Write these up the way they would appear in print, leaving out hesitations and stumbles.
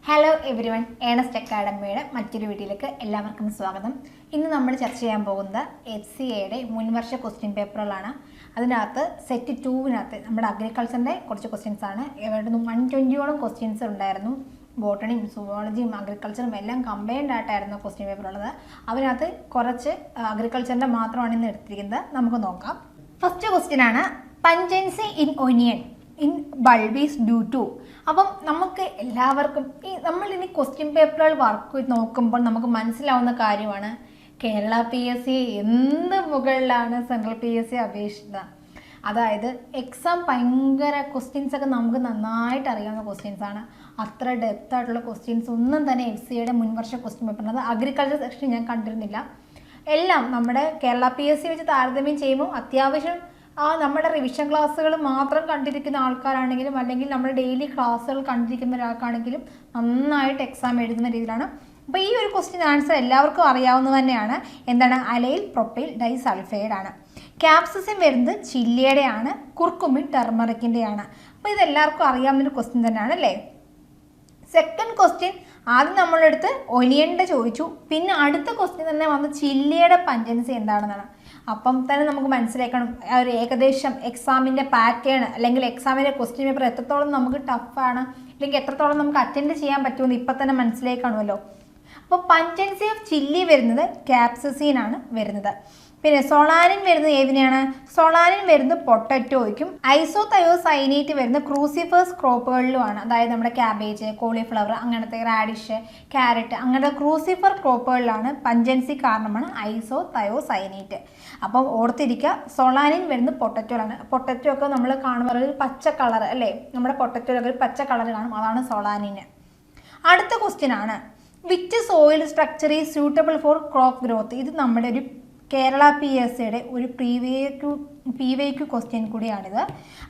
Hello every one, Ernest അക്കാഡമിയുടെ മറ്റൊരു വീഡിയോയിലേക്ക് എല്ലാവർക്കും സ്വാഗതം. ഇന്ന് നമ്മൾ ചർച്ച ചെയ്യാൻ പോകുന്നത് HCAയുടെ മുൻവർഷ ക്വസ്റ്റ്യൻ പേപ്പറുകളാണ്. അതിനകത്ത് സെറ്റ് 2വിനകത്ത് നമ്മുടെ അഗ്രികൾച്ചറിൻ്റെ കുറച്ച് ക്വസ്റ്റ്യൻസ് ആണ്. ഏതാണ്ട് 120ഓളം ക്വസ്റ്റ്യൻസ് ഉണ്ടായിരുന്നു. ബോട്ടണിയും സുവോളജിയും അഗ്രികൾച്ചറും എല്ലാം കമ്പൈൻഡ് ആയിട്ടായിരുന്നു ക്വസ്റ്റ്യൻ പേപ്പർ ഉള്ളത്. അതിനകത്ത് കുറച്ച് അഗ്രികൾച്ചറിൻ്റെ മാത്രമാണ് ഇന്ന് എടുത്തിരിക്കുന്നത്. നമുക്ക് നോക്കാം. ഫസ്റ്റ് ക്വസ്റ്റ്യൻ ആണ്, pungency in onion in bulbs is due to. അപ്പം നമുക്ക് എല്ലാവർക്കും നമ്മളിനി ക്വസ്റ്റ്യൻ പേപ്പറുകൾ വർക്ക് നോക്കുമ്പോൾ നമുക്ക് മനസ്സിലാവുന്ന കാര്യമാണ്, കേരള PSC എന്ത് മുകളിലാണ് സെൻട്രൽ PSC അപേക്ഷിച്ചത്. അതായത് എക്സാം ഭയങ്കര ക്വസ്റ്റ്യൻസ് ഒക്കെ നമുക്ക് നന്നായിട്ട് അറിയാവുന്ന ക്വസ്റ്റ്യൻസ് ആണ്. അത്ര ഡെപ്ത് ആയിട്ടുള്ള ക്വസ്റ്റ്യൻസ് ഒന്നും തന്നെ HCAയുടെ മുൻവർഷ ക്വസ്റ്റ്യൻ പേപ്പറിനത് അഗ്രികൾച്ചർ സെക്ഷൻ ഞാൻ കണ്ടിരുന്നില്ല. എല്ലാം നമ്മുടെ കേരള PSC വെച്ച് താരതമ്യം ചെയ്യുമ്പോൾ അത്യാവശ്യം നമ്മുടെ റിവിഷൻ ക്ലാസ്സുകൾ മാത്രം കണ്ടിരിക്കുന്ന ആൾക്കാരാണെങ്കിലും അല്ലെങ്കിൽ നമ്മുടെ ഡെയിലി ക്ലാസ്സുകൾ കണ്ടിരിക്കുന്ന ഒരാൾക്കാണെങ്കിലും നന്നായിട്ട് എക്സാം എഴുതുന്ന രീതിയിലാണ്. അപ്പോൾ ഈ ഒരു ക്വസ്റ്റ്യൻ ആൻസർ എല്ലാവർക്കും അറിയാവുന്നത് തന്നെയാണ്. എന്താണ്? അലൈൽ പ്രൊപ്പൈൽ ഡൈസൾഫൈഡ് ആണ്. ക്യാപ്സിസിൻ വരുന്നത് ചില്ലിയുടെയാണ്, കുർക്കുമിൻ ടർമറിക്കിൻ്റെയാണ്. അപ്പോൾ ഇതെല്ലാവർക്കും അറിയാവുന്നൊരു ക്വസ്റ്റ്യൻ തന്നെയാണ് അല്ലേ. സെക്കൻഡ് ക്വസ്റ്റ്യൻ ആദ്യം നമ്മളെടുത്ത് ഒനിയൻ്റെ ചോദിച്ചു, പിന്നെ അടുത്ത ക്വസ്റ്റ്യൻ തന്നെ വന്ന് ചില്ലിയുടെ പഞ്ചൻസി എന്താണെന്നാണ്. അപ്പം തന്നെ നമുക്ക് മനസ്സിലാക്കണം ഒരു ഏകദേശം എക്സാമിൻ്റെ പാറ്റേൺ അല്ലെങ്കിൽ എക്സാമിൻ്റെ ക്വസ്റ്റ്യൻ പേപ്പർ എത്രത്തോളം നമുക്ക് ടഫാണ് അല്ലെങ്കിൽ എത്രത്തോളം നമുക്ക് അറ്റൻഡ് ചെയ്യാൻ പറ്റുമെന്ന് ഇപ്പം തന്നെ മനസ്സിലാക്കണമല്ലോ. അപ്പോൾ പഞ്ചൻസി ഓഫ് ചില്ലി വരുന്നത് ക്യാപ്സിസിൻ ആണ് വരുന്നത്. പിന്നെ സൊളാനിൻ വരുന്നത് ഏതിനെയാണ്? സൊളാനിൻ വരുന്നത് പൊട്ടറ്റോയ്ക്കും. ഐസോതയോസൈനേറ്റ് വരുന്നത് ക്രൂസിഫേഴ്സ് ക്രോപ്പുകളിലുമാണ്. അതായത് നമ്മുടെ ക്യാബേജ്, കോളിഫ്ലവർ, അങ്ങനത്തെ റാഡിഷ്, ക്യാരറ്റ്, അങ്ങനത്തെ ക്രൂസിഫർ ക്രോപ്പുകളിലാണ് പഞ്ചൻസി കാരണമാണ് ഐസോതയോസൈനേറ്റ്. അപ്പം ഓർത്തിരിക്കുക, സൊളാനിൻ വരുന്നത് പൊട്ടറ്റോയിലാണ്. പൊട്ടറ്റോ ഒക്കെ നമ്മൾ കാണുമ്പോൾ ഒരു പച്ച കളർ അല്ലേ, നമ്മുടെ പൊട്ടറ്റോയിലൊക്കെ ഒരു പച്ച കളർ കാണും, അതാണ് സൊളാനിന്. അടുത്ത ക്വസ്റ്റ്യൻ ആണ്, which soil structure is suitable for crop growth. ഇത് നമ്മുടെ ഒരു കേരള PSCയുടെ ഒരു PYQ ക്വസ്റ്റ്യൻ കൂടിയാണിത്.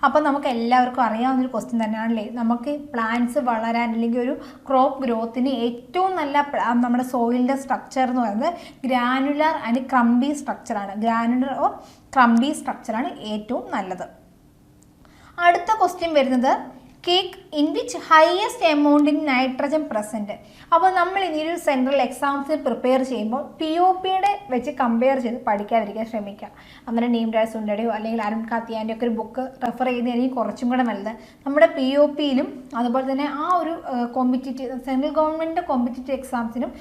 അപ്പം നമുക്ക് എല്ലാവർക്കും അറിയാവുന്നൊരു ക്വസ്റ്റ്യൻ തന്നെയാണല്ലേ. നമുക്ക് പ്ലാന്റ്സ് വളരാൻ അല്ലെങ്കിൽ ഒരു ക്രോപ്പ് ഗ്രോത്തിന് ഏറ്റവും നല്ല നമ്മുടെ സോയിലിൻ്റെ സ്ട്രക്ചർ എന്ന് പറയുന്നത് ഗ്രാനുലർ ആൻഡ് ക്രംബി സ്ട്രക്ചറാണ്. ഗ്രാനുലർ ഓർ ക്രംബി സ്ട്രക്ചറാണ് ഏറ്റവും നല്ലത്. അടുത്ത ക്വസ്റ്റ്യൻ വരുന്നത്, cake in which highest amount in nitrogen present. അപ്പോൾ നമ്മൾ ഇനി ഒരു സെൻട്രൽ എക്സാംസിന് പ്രിപ്പയർ ചെയ്യുമ്പോൾ POPയുടെ വെച്ച് കമ്പയർ ചെയ്ത് പഠിക്കാതിരിക്കാൻ ശ്രമിക്കുക. അന്നേരം നീംരാജ് സുണ്ടയുടെയോ അല്ലെങ്കിൽ അരുൺ കാത്തിയാൻ്റെ ഒക്കെ ഒരു ബുക്ക് റെഫർ ചെയ്യുന്നതായിരിക്കും കുറച്ചും കൂടെ നല്ലത്. നമ്മുടെ POPയിലും അതുപോലെ തന്നെ ആ ഒരു കോമ്പറ്റീറ്റീവ് സെൻട്രൽ ഗവൺമെൻറ് കോമ്പറ്റീറ്റീവ് എക്സാംസിനും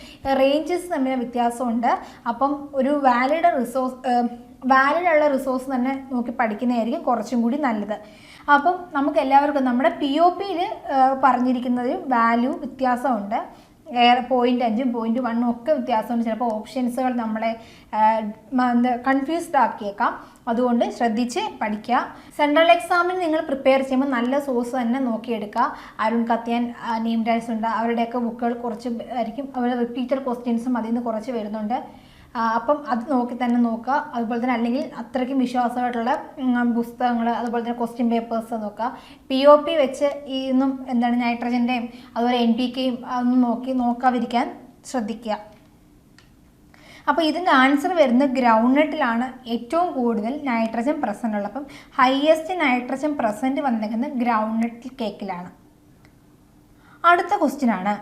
റേഞ്ചസ് തമ്മിൽ വ്യത്യാസമുണ്ട്. അപ്പം ഒരു വാലിഡ് ഉള്ള റിസോഴ്സ് തന്നെ നോക്കി പഠിക്കുന്നതായിരിക്കും കുറച്ചും കൂടി നല്ലത്. അപ്പം നമുക്ക് എല്ലാവർക്കും നമ്മുടെ POPയിൽ പറഞ്ഞിരിക്കുന്നത് വാല്യൂ വ്യത്യാസമുണ്ട്. 0.5 0.1 ഒക്കെ വ്യത്യാസമുണ്ട്. ചിലപ്പോൾ ഓപ്ഷൻസുകൾ നമ്മളെ കൺഫ്യൂസ്ഡ് ആക്കിയേക്കാം. അതുകൊണ്ട് ശ്രദ്ധിച്ച് പഠിക്കുക. സെൻട്രൽ എക്സാമിന് നിങ്ങൾ പ്രിപ്പയർ ചെയ്യുമ്പോൾ നല്ല സോഴ്സ് തന്നെ നോക്കിയെടുക്കുക. അരുൺ കത്യാൻ, നീംരാജ് സുണ്ട അവരുടെയൊക്കെ ബുക്കുകൾ കുറച്ച് ആയിരിക്കും. അവരുടെ റിപ്പീറ്റഡ് ക്വസ്റ്റ്യൻസും അതിൽ നിന്ന് കുറച്ച് വരുന്നുണ്ട്. അപ്പം അത് നോക്കി തന്നെ നോക്കുക. അതുപോലെ തന്നെ അല്ലെങ്കിൽ അത്രയ്ക്കും വിശ്വാസമായിട്ടുള്ള പുസ്തകങ്ങൾ, അതുപോലെ തന്നെ ക്വസ്റ്റ്യൻ പേപ്പേഴ്സ് നോക്കുക. POP വെച്ച് ഇന്നും എന്താണ് നൈട്രജൻ്റെയും അതുപോലെ NPKയും അതൊന്നും നോക്കാതിരിക്കാൻ ശ്രദ്ധിക്കുക. അപ്പോൾ ഇതിൻ്റെ ആൻസർ വരുന്നത് ഗ്രൗണ്ട്നട്ടിലാണ് ഏറ്റവും കൂടുതൽ നൈട്രജൻ പ്രസൻ്റ് ഉള്ളത്. അപ്പം ഹയസ്റ്റ് നൈട്രജൻ പ്രസൻറ്റ് വന്നിരിക്കുന്നത് ഗ്രൗണ്ട്നട്ട് കേക്കിലാണ്. അടുത്ത ക്വസ്റ്റ്യൻ ആണ്,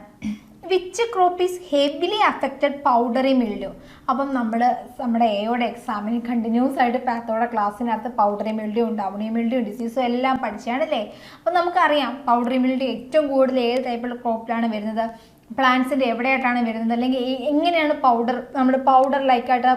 which crop is heavily affected powdery mildew. അപ്പം നമ്മുടെ എയുടെ എക്സാമിന് കണ്ടിന്യൂസ് ആയിട്ട് പാത്തോടെ ക്ലാസ്സിനകത്ത് പൗഡറി മിൽഡ്യൂ, ഡൗണി മിൽഡ്യൂ, ഡിസീസും എല്ലാം പഠിച്ചാണല്ലേ. അപ്പം നമുക്കറിയാം പൗഡറി മിൽഡ്യൂ ഏറ്റവും കൂടുതൽ ഏത് ടൈപ്പുള്ള ക്രോപ്പിലാണ് വരുന്നത്, പ്ലാന്റ്സിൻ്റെ എവിടെയായിട്ടാണ് വരുന്നത്, അല്ലെങ്കിൽ എങ്ങനെയാണ് പൗഡർ ലൈക്കായിട്ട്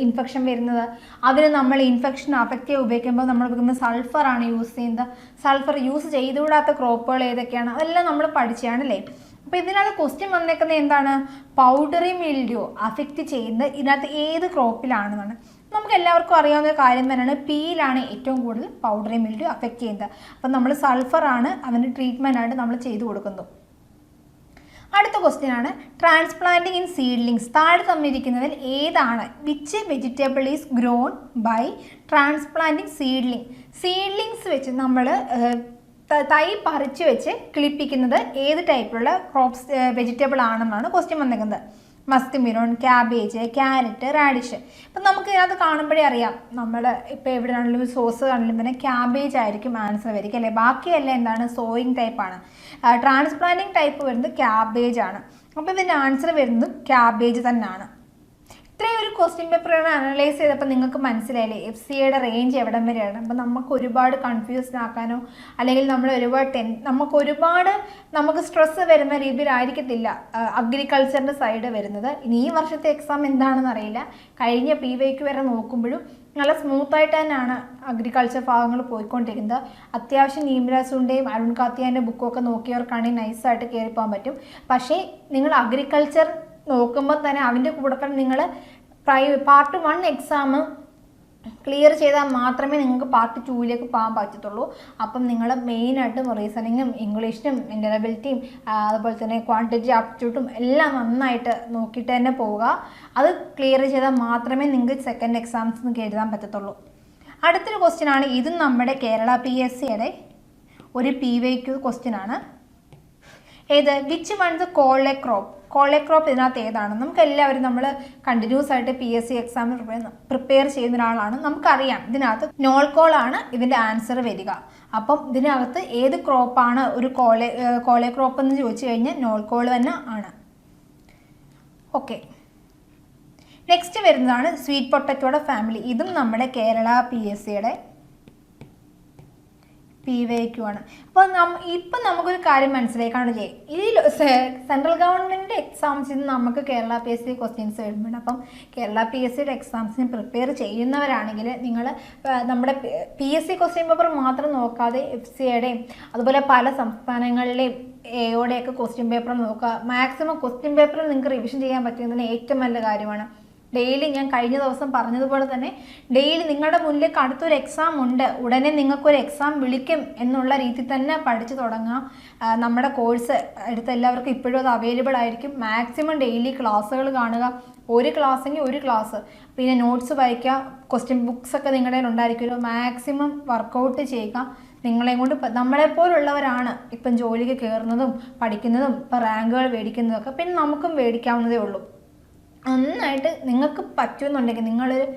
ഇൻഫെക്ഷൻ വരുന്നത്. അതിന് നമ്മൾ ഇൻഫെക്ഷൻ അഫക്റ്റ് ഉപയോഗിക്കുമ്പോൾ നമ്മൾ ഉപയോഗിക്കുന്ന സൾഫറാണ് യൂസ് ചെയ്യുന്നത്. സൾഫർ യൂസ് ചെയ്തുകൂടാത്ത ക്രോപ്പുകൾ ഏതൊക്കെയാണ്, അതെല്ലാം നമ്മൾ പഠിച്ചാണല്ലേ. അപ്പോൾ ഇതിനകത്ത് ക്വസ്റ്റ്യൻ വന്നേക്കുന്നത് എന്താണ്, പൗഡറി മിൽഡ്യൂ അഫക്റ്റ് ചെയ്യുന്നത് ഇതിനകത്ത് ഏത് ക്രോപ്പിലാണെന്നാണ്. നമുക്ക് എല്ലാവർക്കും അറിയാവുന്ന കാര്യം തന്നെയാണ്, പീയിലാണ് ഏറ്റവും കൂടുതൽ പൗഡറി മിൽഡ്യൂ അഫക്റ്റ് ചെയ്യുന്നത്. അപ്പം നമ്മൾ സൾഫറാണ് അതിന് ട്രീറ്റ്മെൻറ്റായിട്ട് നമ്മൾ ചെയ്തു കൊടുക്കുന്നത്. അടുത്ത ക്വസ്റ്റ്യൻ ആണ്, ട്രാൻസ്പ്ലാന്റിങ് ഇൻ സീഡ്ലിങ്സ്. താഴെ തന്നിരിക്കുന്നതിൽ ഏതാണ് which vegetable is grown by transplanting seedlings വെച്ച് നമ്മൾ തൈ പറിച്ച് വെച്ച് കിളിപ്പിക്കുന്നത് ഏത് ടൈപ്പിലുള്ള ക്രോപ്സ് വെജിറ്റബിൾ ആണെന്നാണ് ക്വസ്റ്റ്യൻ വന്നിരിക്കുന്നത്. Musk melon, cabbage, carrot, radish. അപ്പം നമുക്ക് ഇതിനകത്ത് കാണുമ്പോഴേ അറിയാം, നമ്മൾ ഇപ്പോൾ എവിടെയാണെങ്കിലും സോസ് ആണെങ്കിലും തന്നെ ക്യാബേജ് ആയിരിക്കും ആൻസർ വരിക അല്ലേ. ബാക്കിയെല്ലാം എന്താണ്, സോയിങ് ടൈപ്പാണ്. ട്രാൻസ്പ്ലാന്റിങ് ടൈപ്പ് വരുന്നത് ക്യാബേജ് ആണ്. അപ്പോൾ ഇതിൻ്റെ ആൻസർ വരുന്നത് ക്യാബേജ് തന്നെയാണ്. ഇത്രയും ഒരു ക്വസ്റ്റ്യൻ പേപ്പറാണ് അനലൈസ് ചെയ്തപ്പോൾ നിങ്ങൾക്ക് മനസ്സിലായില്ലേ FCAയുടെ റേഞ്ച് എവിടം വരെയാണ്. അപ്പം നമുക്ക് ഒരുപാട് കൺഫ്യൂസ്ഡ് ആക്കാനോ അല്ലെങ്കിൽ നമ്മൾ നമുക്ക് സ്ട്രെസ്സ് വരുന്ന രീതിയിലായിരിക്കത്തില്ല അഗ്രികൾച്ചറിൻ്റെ സൈഡ് വരുന്നത്. ഇനി ഈ വർഷത്തെ എക്സാം എന്താണെന്ന് അറിയില്ല. കഴിഞ്ഞ PYQ വരെ നോക്കുമ്പോഴും നല്ല സ്മൂത്തായിട്ട് തന്നെയാണ് അഗ്രികൾച്ചർ ഭാഗങ്ങൾ പോയിക്കൊണ്ടിരിക്കുന്നത്. അത്യാവശ്യം നീമിരാസുൻ്റെയും അരുൺ കാത്തിയാൻ്റെ ബുക്കൊക്കെ നോക്കിയവർക്കാണെങ്കിൽ നൈസായിട്ട് കയറിപ്പോകാൻ പറ്റും. പക്ഷേ നിങ്ങൾ അഗ്രികൾച്ചർ നോക്കുമ്പോൾ തന്നെ അതിൻ്റെ കൂടെ തന്നെ നിങ്ങൾ പാർട്ട് 1 എക്സാം ക്ലിയർ ചെയ്താൽ മാത്രമേ നിങ്ങൾക്ക് പാർട്ട് 2ലേക്ക് പോകാൻ പറ്റത്തുള്ളൂ. അപ്പം നിങ്ങൾ മെയിനായിട്ടും റീസണിങ്ങും ഇംഗ്ലീഷിനും ഇൻ്ററബിലിറ്റിയും അതുപോലെ തന്നെ ക്വാണ്ടിറ്റി ആപ്റ്റിറ്റ്യൂഡും എല്ലാം നന്നായിട്ട് നോക്കിയിട്ട് തന്നെ പോവുക. അത് ക്ലിയർ ചെയ്താൽ മാത്രമേ നിങ്ങൾക്ക് സെക്കൻഡ് എക്സാംസ് എഴുതാൻ പറ്റത്തുള്ളൂ. അടുത്തൊരു ക്വസ്റ്റ്യനാണ്. ഇതും നമ്മുടെ കേരള PSCയുടെ ഒരു PYQ ക്വസ്റ്റ്യനാണ്. ഏത് വിച്ച് വൺസ് കോളേക്രോപ്പ് ഇതിനകത്ത് ഏതാണ്? നമുക്ക് എല്ലാവരും നമ്മൾ കണ്ടിന്യൂസ് ആയിട്ട് PSC എക്സാമിന് പ്രിപ്പയർ ചെയ്യുന്ന ഒരാളാണ്. നമുക്കറിയാം ഇതിനകത്ത് നോൾക്കോളാണ് ഇതിൻ്റെ ആൻസർ വരിക. അപ്പം ഇതിനകത്ത് ഏത് ക്രോപ്പാണ് ഒരു കോളേക്രോപ്പ് എന്ന് ചോദിച്ചു കഴിഞ്ഞാൽ നോൾക്കോൾ തന്നെ ആണ്. ഓക്കെ, നെക്സ്റ്റ് വരുന്നതാണ് സ്വീറ്റ് പൊട്ടറ്റോയുടെ ഫാമിലി. ഇതും നമ്മുടെ കേരള PSCയുടെ PYQ ആണ്. അപ്പോൾ ഇപ്പം നമുക്കൊരു കാര്യം മനസ്സിലാക്കാണ് ഈ സെൻട്രൽ ഗവൺമെൻറ് എക്സാംസിന് നമുക്ക് കേരള PSC ക്വസ്റ്റ്യൻസ് വരുന്നുണ്ട്. അപ്പം കേരള PSCയുടെ എക്സാംസിന് പ്രിപ്പയർ ചെയ്യുന്നവരാണെങ്കിൽ നിങ്ങൾ നമ്മുടെ PSC ക്വസ്റ്റ്യൻ പേപ്പർ മാത്രം നോക്കാതെ FCAയുടെയും അതുപോലെ പല സംസ്ഥാനങ്ങളിലെയും AOയുടെയൊക്കെ ക്വസ്റ്റ്യൻ പേപ്പർ നോക്കുക. മാക്സിമം ക്വസ്റ്റ്യൻ പേപ്പർ നിങ്ങൾക്ക് റിവിഷൻ ചെയ്യാൻ പറ്റുന്നതിന് ഏറ്റവും നല്ല കാര്യമാണ്. ഡെയിലി ഞാൻ കഴിഞ്ഞ ദിവസം പറഞ്ഞതുപോലെ തന്നെ ഡെയിലി നിങ്ങളുടെ മുന്നിലേക്ക് അടുത്തൊരു എക്സാം ഉണ്ട്, ഉടനെ നിങ്ങൾക്കൊരു എക്സാം വിളിക്കും എന്നുള്ള രീതിയിൽ തന്നെ പഠിച്ചു തുടങ്ങാം. നമ്മുടെ കോഴ്സ് എടുത്ത എല്ലാവർക്കും ഇപ്പോഴും അത് അവൈലബിൾ ആയിരിക്കും. മാക്സിമം ഡെയിലി ക്ലാസ്സുകൾ കാണുക. ഒരു ക്ലാസ്സെങ്കിൽ ഒരു ക്ലാസ്, പിന്നെ നോട്ട്സ് വായിക്കുക, ക്വസ്റ്റ്യൻ ബുക്സ് ഒക്കെ നിങ്ങളുടെ കയ്യിൽ ഉണ്ടായിരിക്കുമല്ലോ. മാക്സിമം വർക്കൗട്ട് ചെയ്യുക. നിങ്ങളെ കൊണ്ട് നമ്മളെപ്പോലുള്ളവരാണ് ഇപ്പം ജോലിക്ക് കയറുന്നതും പഠിക്കുന്നതും ഇപ്പം റാങ്കുകൾ മേടിക്കുന്നതും ഒക്കെ. പിന്നെ നമുക്കും മേടിക്കാവുന്നതേ ഉള്ളൂ. നന്നായിട്ട് നിങ്ങൾക്ക് പറ്റുമെന്നുണ്ടെങ്കിൽ നിങ്ങളൊരു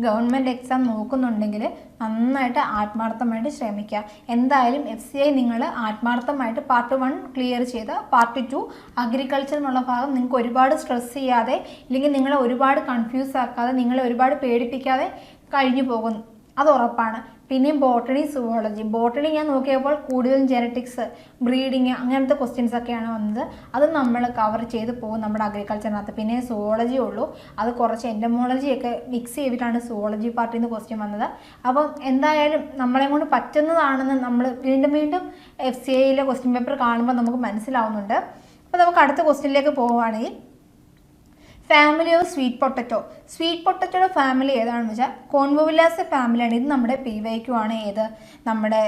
ഗവൺമെൻറ് എക്സാം നോക്കുന്നുണ്ടെങ്കിൽ നന്നായിട്ട് ആത്മാർത്ഥമായിട്ട് ശ്രമിക്കുക. എന്തായാലും FCA നിങ്ങൾ ആത്മാർത്ഥമായിട്ട് പാർട്ട് 1 ക്ലിയർ ചെയ്ത പാർട്ട് 2 അഗ്രികൾച്ചർ എന്നുള്ള ഭാഗം നിങ്ങൾക്ക് ഒരുപാട് സ്ട്രെസ് ചെയ്യാതെ ഇല്ലെങ്കിൽ നിങ്ങളെ ഒരുപാട് കൺഫ്യൂസ് ആക്കാതെ നിങ്ങളെ ഒരുപാട് പേടിപ്പിക്കാതെ കഴിഞ്ഞു പോകുന്നു, അത് ഉറപ്പാണ്. പിന്നെയും ബോട്ടണി ഞാൻ നോക്കിയപ്പോൾ കൂടുതലും ജെനറ്റിക്സ്, ബ്രീഡിങ് അങ്ങനത്തെ ക്വസ്റ്റ്യൻസ് ഒക്കെയാണ് വന്നത്. അത് നമ്മൾ കവർ ചെയ്ത് പോകും നമ്മുടെ അഗ്രികൾച്ചറിനകത്ത്. പിന്നെ സുവോളജി ഉള്ളൂ, അത് കുറച്ച് എൻഡമോളജിയൊക്കെ മിക്സ് ചെയ്തിട്ടാണ് സുവോളജി പാർട്ടിൽ നിന്ന് ക്വസ്റ്റ്യൻ വന്നത്. അപ്പം എന്തായാലും നമ്മളെ കൊണ്ട് പറ്റുന്നതാണെന്ന് നമ്മൾ വീണ്ടും FCAയിലെ ക്വസ്റ്റ്യൻ പേപ്പർ കാണുമ്പോൾ നമുക്ക് മനസ്സിലാവുന്നുണ്ട്. അപ്പോൾ നമുക്ക് അടുത്ത ക്വസ്റ്റ്യനിലേക്ക് പോവുകയാണെങ്കിൽ ഫാമിലി ഓഫ് സ്വീറ്റ് പൊട്ടറ്റോയുടെ ഫാമിലി ഏതാണെന്ന് വെച്ചാൽ കോൺവോവിലാസെ ഫാമിലിയാണ്. ഇത് നമ്മുടെ PYQ ആണ്. ഏത് നമ്മുടെ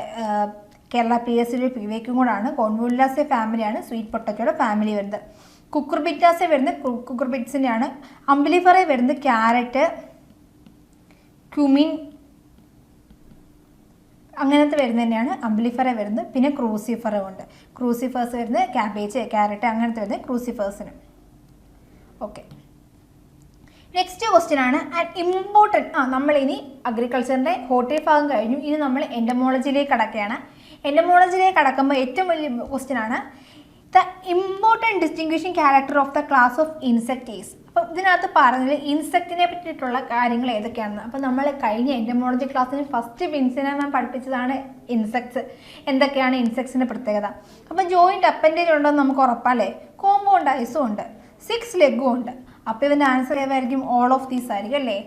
കേരള PSCയുടെ PYQ കൂടാണ്. കോൺവോവിലാസെ ഫാമിലിയാണ് സ്വീറ്റ് പൊട്ടറ്റോയുടെ ഫാമിലി വരുന്നത്. കുക്കുർബിറ്റാസെ വരുന്നത് കുക്കുർബിറ്റ്സിൻ്റെ ആണ്. അംബിലിഫറെ വരുന്നത് ക്യാരറ്റ്, ക്യുമിൻ അങ്ങനത്തെ വരുന്നത് തന്നെയാണ് അംബിലിഫറെ വരുന്നത്. പിന്നെ ക്രൂസിഫറ ഉണ്ട്. ക്രൂസിഫേഴ്സ് വരുന്നത് ക്യാബേജ്, ക്യാരറ്റ് അങ്ങനത്തെ വരുന്നത് ക്രൂസിഫേഴ്സിന്. ഓക്കെ, നെക്സ്റ്റ് ക്വസ്റ്റ്യൻ ആണ് ഇമ്പോർട്ടൻറ്റ്. നമ്മളിനി അഗ്രികൾച്ചറിൻ്റെ ഹോർട്ടി ഭാഗം കഴിഞ്ഞു. ഇനി നമ്മൾ എൻഡമോളജിയിലേക്ക് കടക്കുകയാണ്. എൻഡമോളജിയിലേക്ക് കടക്കുമ്പോൾ ഏറ്റവും വലിയ ക്വസ്റ്റ്യൻ ആണ് the important distinguishing character of the class of insects. അപ്പം ഇതിനകത്ത് പറഞ്ഞത് ഇൻസെക്റ്റിനെ പറ്റിയിട്ടുള്ള കാര്യങ്ങൾ ഏതൊക്കെയാണെന്ന്. അപ്പം നമ്മൾ കഴിഞ്ഞ എൻഡമോളജി ക്ലാസ്സിന് ഫസ്റ്റ് ബിൻസിനെ നാം പഠിപ്പിച്ചതാണ് ഇൻസെക്ട്സ്. എന്തൊക്കെയാണ് ഇൻസെക്ട്സിൻ്റെ പ്രത്യേകത. അപ്പം ജോയിൻറ്റ് അപ്പൻഡേജ് ഉണ്ടെന്ന് നമുക്ക് ഉറപ്പല്ലേ. കോമ്പൗണ്ട് ഐസും ഉണ്ട്, 6 ലെഗും ഉണ്ട്. അപ്പോൾ ഇതിൻ്റെ ആൻസർ ഏതായിരിക്കും? ഓൾ ഓഫ് ദീസ് ആയിരിക്കും അല്ലേ.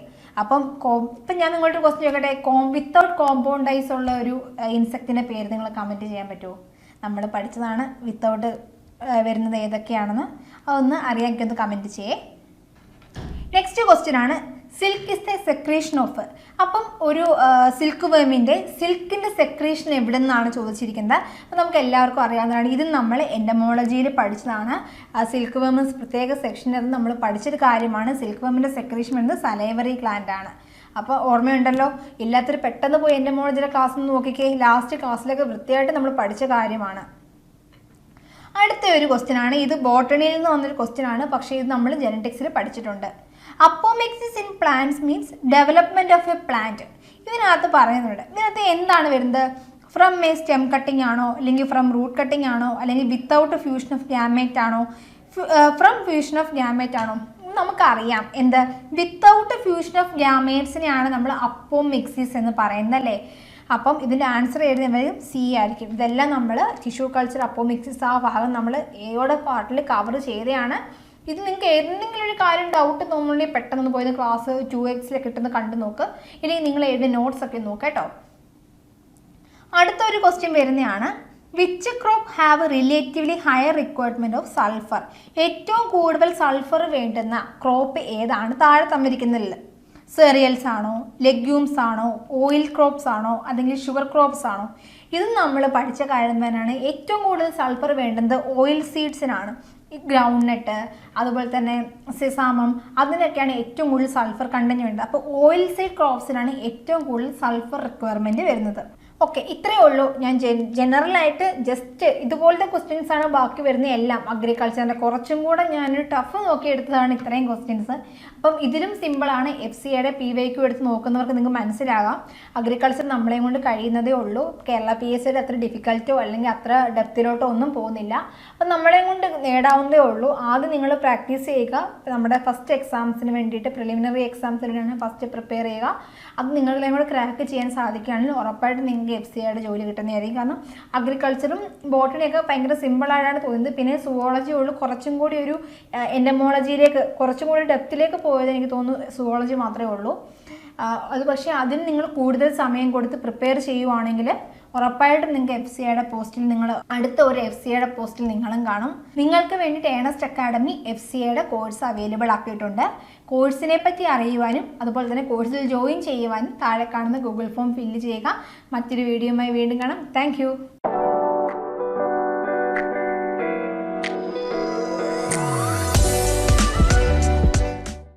അപ്പം ഞാൻ നിങ്ങളുടെ ക്വസ്റ്റ്യൻ ചോദിക്കട്ടെ, വിത്തൗട്ട് കോമ്പൗണ്ട് ഐസ് ഉള്ള ഒരു ഇൻസെക്റ്റിൻ്റെ പേര് നിങ്ങൾ കമൻറ്റ് ചെയ്യാൻ പറ്റുമോ? നമ്മൾ പഠിച്ചതാണ് വിത്തൗട്ട് വരുന്നത് ഏതൊക്കെയാണെന്ന്. അതൊന്ന് അറിയാമെങ്കിൽ കമൻറ്റ് ചെയ്യേ. നെക്സ്റ്റ് ക്വസ്റ്റ്യൻ ആണ് silk is the secretion of. അപ്പം ഒരു സിൽക്ക് വേമിൻ്റെ സെക്രീഷൻ എവിടെ നിന്നാണ് ചോദിച്ചിരിക്കുന്നത്. അപ്പം നമുക്ക് എല്ലാവർക്കും അറിയാവുന്നതാണ്. ഇത് നമ്മൾ എൻഡമോളജിയിൽ പഠിച്ചതാണ്. സിൽക്ക് വേമിന് പ്രത്യേക സെക്ഷനിൽ നമ്മൾ പഠിച്ചൊരു കാര്യമാണ്. സിൽക്ക് വേമിൻ്റെ സെക്രീഷൻ എന്നത് സലൈവറി ഗ്ലാൻഡ് ആണ്. അപ്പോൾ ഓർമ്മയുണ്ടല്ലോ, ഇല്ലാത്തൊരു പെട്ടെന്ന് പോയി എൻഡമോളജിയുടെ ക്ലാസ് ഒന്ന് നോക്കിക്കേ. ലാസ്റ്റ് ക്ലാസ്സിലൊക്കെ വൃത്തിയായിട്ട് നമ്മൾ പഠിച്ച കാര്യമാണ്. അടുത്ത ഒരു ക്വസ്റ്റ്യൻ ആണ്, ഇത് ബോട്ടണിയിൽ നിന്ന് വന്നൊരു ക്വസ്റ്റ്യൻ ആണ്, പക്ഷേ ഇത് നമ്മൾ ജെനറ്റിക്സിൽ പഠിച്ചിട്ടുണ്ട്. Apomixis in plants means development of a plant. ഇതിനകത്ത് പറയുന്നുണ്ട്, ഇതിനകത്ത് എന്താണ് വരുന്നത്? ഫ്രം എ സ്റ്റെം കട്ടിംഗ് ആണോ, അല്ലെങ്കിൽ ഫ്രം റൂട്ട് കട്ടിംഗ് ആണോ, അല്ലെങ്കിൽ വിത്തൗട്ട് ഫ്യൂഷൻ ഓഫ് ഗ്യാമേറ്റ് ആണോ, ഫ്രം ഫ്യൂഷൻ ഓഫ് ഗ്യാമേറ്റ് ആണോ? നമുക്കറിയാം എന്ത്, വിത്തൗട്ട് ഫ്യൂഷൻ ഓഫ് ഗ്യാമേറ്റ്സിനെയാണ് നമ്മൾ അപ്പോമെക്സിസ് എന്ന് പറയുന്നത് അല്ലേ. അപ്പം ഇതിൻ്റെ ആൻസർ എഴുതുന്നത് സി ആയിരിക്കും. ഇതെല്ലാം നമ്മൾ ടിഷ്യൂ കൾച്ചർ അപ്പോമെക്സിസ് ആ ഭാഗം നമ്മൾ എയുടെ പാർട്ടിൽ കവർ ചെയ്തതാണ്. ഇത് നിങ്ങൾക്ക് ഏതെങ്കിലും ഒരു കാര്യം ഡൗട്ട് തോന്നുന്നുണ്ടെങ്കിൽ പെട്ടെന്ന് പോയി ക്ലാസ് 2x കിട്ടുന്ന കണ്ടു നോക്ക്, ഇല്ലെങ്കിൽ നിങ്ങൾ എഴുതിയ നോട്ട്സ് ഒക്കെ നോക്കാം കേട്ടോ. അടുത്തൊരു ക്വസ്റ്റ്യൻ വരുന്നതാണ്, which crop have relatively higher requirement of sulphur? ഏറ്റവും കൂടുതൽ സൾഫർ വേണ്ടുന്ന ക്രോപ്പ് ഏതാണ്? താഴെ തന്നിരിക്കുന്നതിൽ സെറിയൽസ് ആണോ, ലെഗ്യൂംസ് ആണോ, ഓയിൽ ക്രോപ്സ് ആണോ, അല്ലെങ്കിൽ ഷുഗർ ക്രോപ്സ് ആണോ? ഇത് നമ്മൾ പഠിച്ച കാര്യം തന്നെയാണ്. ഏറ്റവും കൂടുതൽ സൾഫർ വേണ്ടുന്നത് ഓയിൽ സീഡ്സിനാണ്. ഈ ഗ്രൗണ്ട് നട്ട്, അതുപോലെ തന്നെ സെസാമം, അതിനൊക്കെയാണ് ഏറ്റവും കൂടുതൽ സൾഫർ കണ്ടന്റ് വേണ്ടത്. അപ്പോൾ ഓയിൽ സീഡ് ക്രോപ്സിനാണ് ഏറ്റവും കൂടുതൽ സൾഫർ റിക്വയർമെൻറ്റ് വരുന്നത്. ഓക്കെ, ഇത്രയേ ഉള്ളൂ. ഞാൻ ജനറലായിട്ട് ജസ്റ്റ് ഇതുപോലത്തെ ക്വസ്റ്റ്യൻസ് ആണ് ബാക്കി വരുന്ന എല്ലാം. അഗ്രികൾച്ചറിൻ്റെ കുറച്ചും കൂടെ ഞാനൊരു ടഫ് നോക്കി എടുത്തതാണ് ഇത്രയും ക്വസ്റ്റ്യൻസ്. അപ്പം ഇതിലും സിമ്പിളാണ്. FCAയുടെ PYQ എടുത്ത് നോക്കുന്നവർക്ക് നിങ്ങൾക്ക് മനസ്സിലാകാം അഗ്രികൾച്ചർ നമ്മളെയും കൊണ്ട് കഴിയുന്നതേ ഉള്ളൂ. കേരള PSCയുടെ അത്ര ഡിഫിക്കൽട്ടോ അല്ലെങ്കിൽ അത്ര ഡെപ്തിലോട്ടോ ഒന്നും പോകുന്നില്ല. അപ്പം നമ്മളെയും കൊണ്ട് നേടാവുന്നതേ ഉള്ളൂ. ആദ്യം നിങ്ങൾ പ്രാക്ടീസ് ചെയ്യുക. നമ്മുടെ ഫസ്റ്റ് എക്സാംസിന് വേണ്ടിയിട്ട്, പ്രിലിമിനറി എക്സാംസിനാണ് ഫസ്റ്റ് പ്രിപ്പയർ ചെയ്യുക. അത് നിങ്ങളെയും കൂടെ ക്രാക്ക് ചെയ്യാൻ സാധിക്കുകയാണെങ്കിൽ ഉറപ്പായിട്ട് നിങ്ങൾക്ക് FCAയുടെ ജോലി കിട്ടുന്നതായിരിക്കും. കാരണം അഗ്രികൾച്ചറും ബോട്ടണിയൊക്കെ ഭയങ്കര സിമ്പിളായിട്ടാണ് തോന്നുന്നത്. പിന്നെ സുവോളജി ഉള്ളൂ കുറച്ചും കൂടി ഒരു എൻഡമോളജിയിലേക്ക് കുറച്ചും കൂടി ഡെപ്തിലേക്ക് പോയത് എനിക്ക് തോന്നുന്നു സുവോളജി മാത്രമേ ഉള്ളൂ. അത് പക്ഷേ അതിന് നിങ്ങൾ കൂടുതൽ സമയം കൊടുത്ത് പ്രിപ്പയർ ചെയ്യുവാണെങ്കിൽ ഉറപ്പായിട്ടും നിങ്ങൾക്ക് FCAയുടെ പോസ്റ്റിൽ നിങ്ങൾ അടുത്ത ഒരു FCAയുടെ പോസ്റ്റിൽ നിങ്ങളും കാണും. നിങ്ങൾക്ക് വേണ്ടിയിട്ട് ഏണസ്റ്റ് അക്കാഡമി FCAയുടെ കോഴ്സ് അവൈലബിൾ ആക്കിയിട്ടുണ്ട്. കോഴ്സിനെ പറ്റി അറിയുവാനും അതുപോലെ തന്നെ കോഴ്സിൽ ജോയിൻ ചെയ്യുവാനും താഴെ കാണുന്ന ഗൂഗിൾ ഫോം ഫില്ല് ചെയ്യുക. മറ്റൊരു വീഡിയോയുമായി വീണ്ടും കാണാം. താങ്ക്